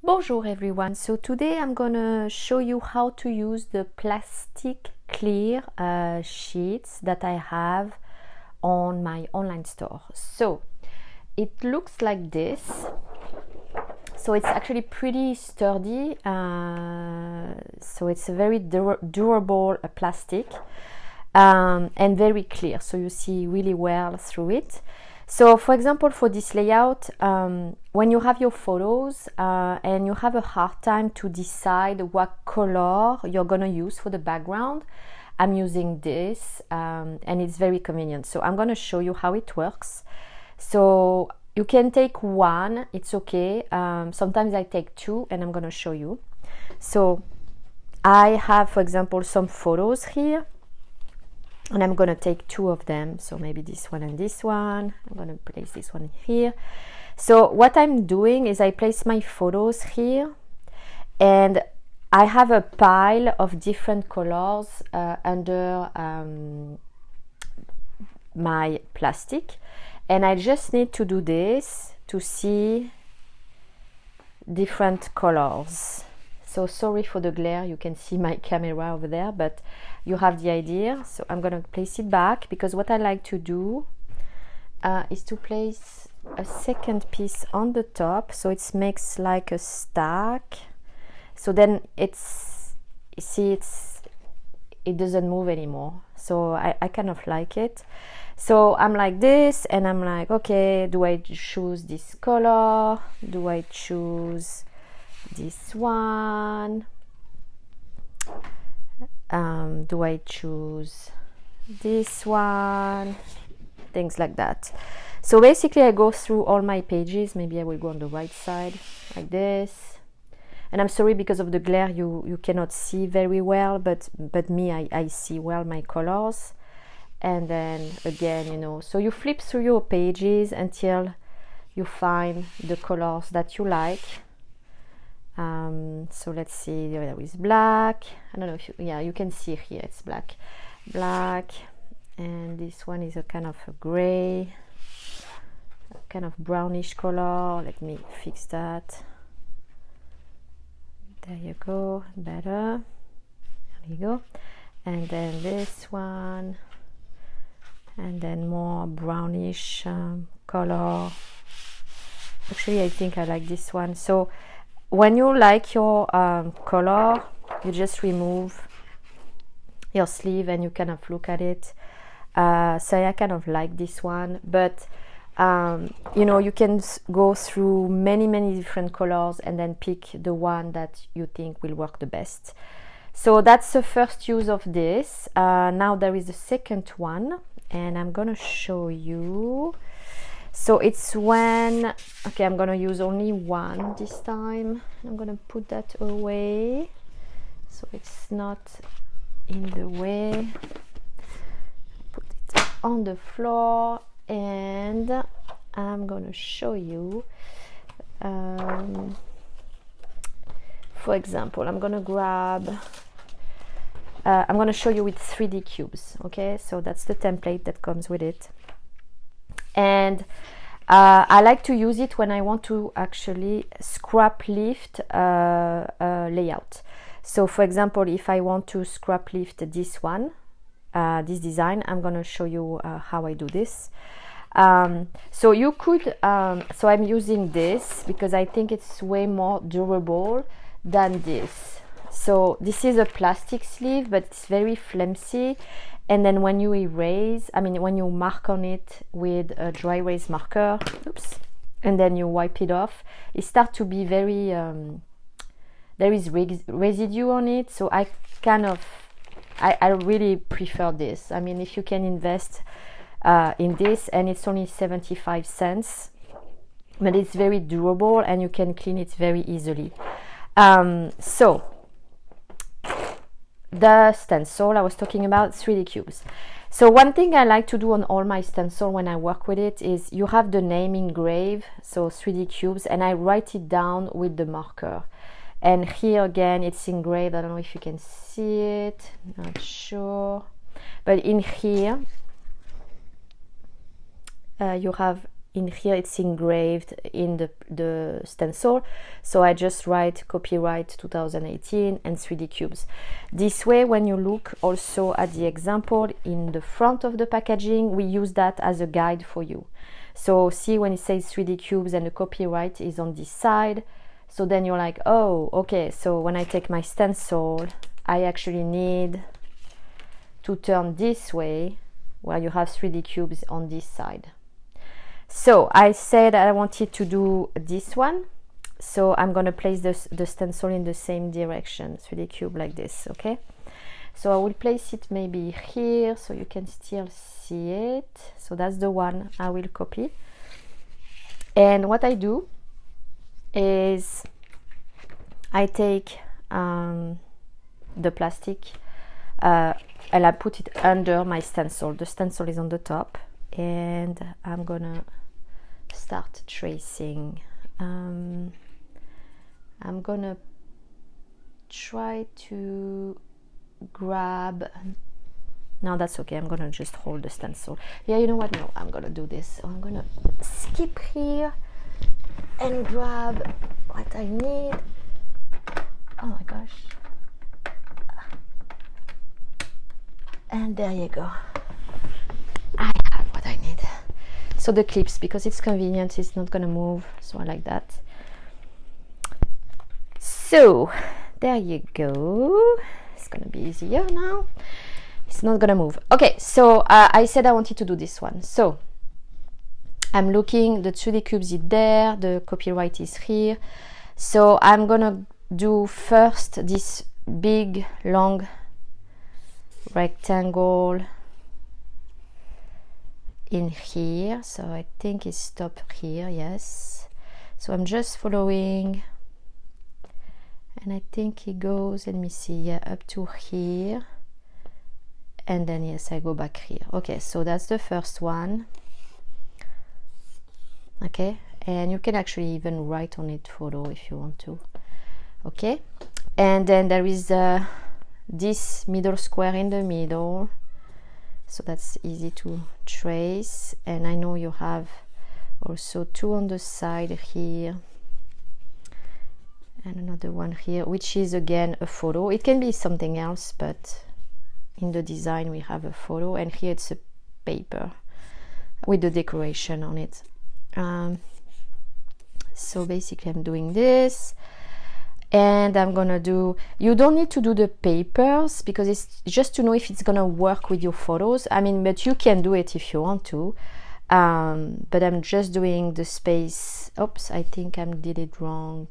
Bonjour everyone, so today I'm gonna show you how to use the plastic clear sheets that I have on my online store. So it looks like this. So it's actually pretty sturdy, so it's a very durable plastic and very clear, so you see really well through it. So for example, for this layout, when you have your photos and you have a hard time to decide what color you're gonna use for the background, I'm using this and it's very convenient. So I'm gonna show you how it works. So you can take one, it's okay. Sometimes I take two and I'm gonna show you. So I have, for example, some photos here. And I'm gonna take two of them, so maybe this one and this one. I'm gonna place this one here. So what I'm doing is I place my photos here, and I have a pile of different colors under my plastic, and I just need to do this to see different colors. So sorry for the glare, you can see my camera over there, but you have the idea. So I'm gonna place it back, because what I like to do is to place a second piece on the top, so it makes like a stack. So then it's, you see, it doesn't move anymore. So I kind of like it. So I'm like this, and I'm like, okay, do I choose this color? Do I choose this one? Do I choose this one? Things like that. So basically I go through all my pages. Maybe I will go on the right side like this. And I'm sorry, because of the glare you cannot see very well, but me, I see well my colors. And then again, you know, so you flip through your pages until you find the colors that you like. So let's see, there is black. I don't know if you, yeah, you can see here, it's black, and this one is a kind of a gray, a kind of brownish color. Let me fix that. There you go, better. There you go. And then this one, and then more brownish color. Actually, I think I like this one. So when you like your color, you just remove your sleeve and you kind of look at it. So I kind of like this one, but you know, you can go through many different colors and then pick the one that you think will work the best. So that's the first use of this. Now there is a second one, and I'm gonna show you. So it's when, okay, I'm gonna use only one this time. I'm gonna put that away so it's not in the way. Put it on the floor, and I'm gonna show you. For example, I'm gonna grab, I'm gonna show you with 3D cubes, okay? So that's the template that comes with it. And I like to use it when I want to actually scrap lift a layout. So for example, if I want to scrap lift this one, this design, I'm going to show you how I do this. So you could, so I'm using this because I think it's way more durable than this. So this is a plastic sleeve, but it's very flimsy. And then when you erase, I mean, when you mark on it with a dry erase marker, oops, and then you wipe it off, it starts to be very, there is residue on it. So I kind of, I really prefer this. I mean, if you can invest in this, and it's only 75 cents, but it's very durable and you can clean it very easily. So the stencil I was talking about, 3D cubes. So one thing I like to do on all my stencil when I work with it is you have the name engraved, so 3D cubes, and I write it down with the marker. And here again, it's engraved. I don't know if you can see it, not sure, but in here you have in here it's engraved in the stencil, so I just write copyright 2018 and 3D cubes. This way, when you look also at the example in the front of the packaging, we use that as a guide for you. So see, when it says 3D cubes and the copyright is on this side, so then you're like, oh, okay, so when I take my stencil, I actually need to turn this way, where you have 3D cubes on this side. So I said I wanted to do this one, so I'm going to place the stencil in the same direction, 3D cube like this, okay? So I will place it maybe here so you can still see it. So that's the one I will copy. And what I do is I take the plastic and I put it under my stencil. The stencil is on the top, and I'm gonna start tracing. I'm gonna try to grab, no, that's okay, I'm gonna just hold the stencil. Yeah, you know what, no, I'm gonna do this. So I'm gonna skip here and grab what I need. Oh my gosh. And there you go. I have what I need. So the clips, because it's convenient, it's not gonna move, so I like that. So there you go. It's gonna be easier now. It's not gonna move. Okay, so I said I wanted to do this one. So I'm looking, the 2D cubes is there, the copyright is here. So I'm gonna do first this big long rectangle in here. So I think it's stop here, yes. So I'm just following, and I think it goes, let me see, yeah, up to here, and then yes, I go back here. Okay, so that's the first one. Okay, and you can actually even write on it photo if you want to. Okay, and then there is this middle square in the middle, so that's easy to trace. And I know you have also two on the side here and another one here, which is again a photo. It can be something else, but in the design we have a photo, and here it's a paper with the decoration on it. So basically I'm doing this, and I'm gonna do, you don't need to do the papers because it's just to know if it's gonna work with your photos. I mean, but you can do it if you want to, but I'm just doing the space. Oops, I think I did it wrong.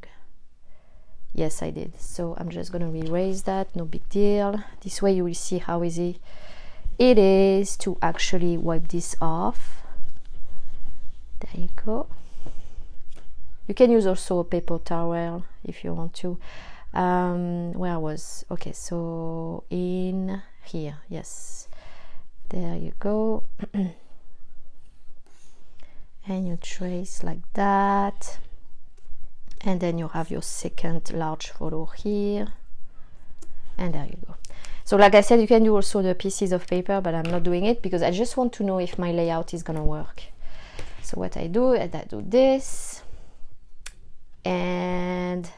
Yes, I did. So I'm just gonna erase that, no big deal. This way you will see how easy it is to actually wipe this off. There you go. You can use also a paper towel if you want to. Where was, okay, so in here, yes, there you go. And you trace like that, and then you have your second large photo here, and there you go. So like I said, you can do also the pieces of paper, but I'm not doing it because I just want to know if my layout is gonna work. So what I do is I do this, and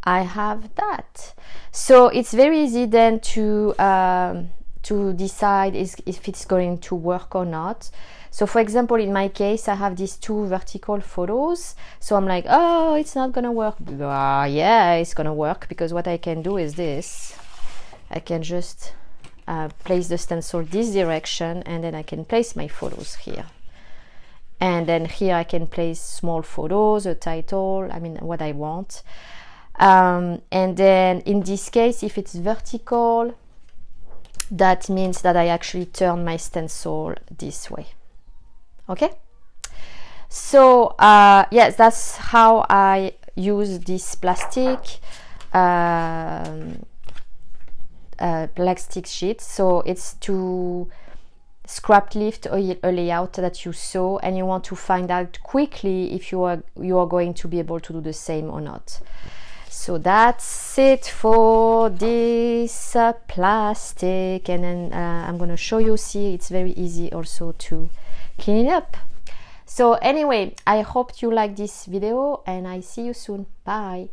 I have that. So it's very easy then to decide if it's going to work or not. So for example, in my case, I have these two vertical photos. So I'm like, oh, it's not gonna work. Yeah, it's gonna work, because what I can do is this. I can just place the stencil this direction, and then I can place my photos here. And then here I can place small photos, a title, I mean, what I want. And then in this case, if it's vertical, that means that I actually turn my stencil this way. Okay? So, yes, that's how I use this plastic sheet. So it's to scrap lift a layout that you saw, and you want to find out quickly if you are going to be able to do the same or not. So that's it for this plastic, and then I'm going to show you. See, it's very easy also to clean it up. So anyway, I hope you like this video and I see you soon. Bye.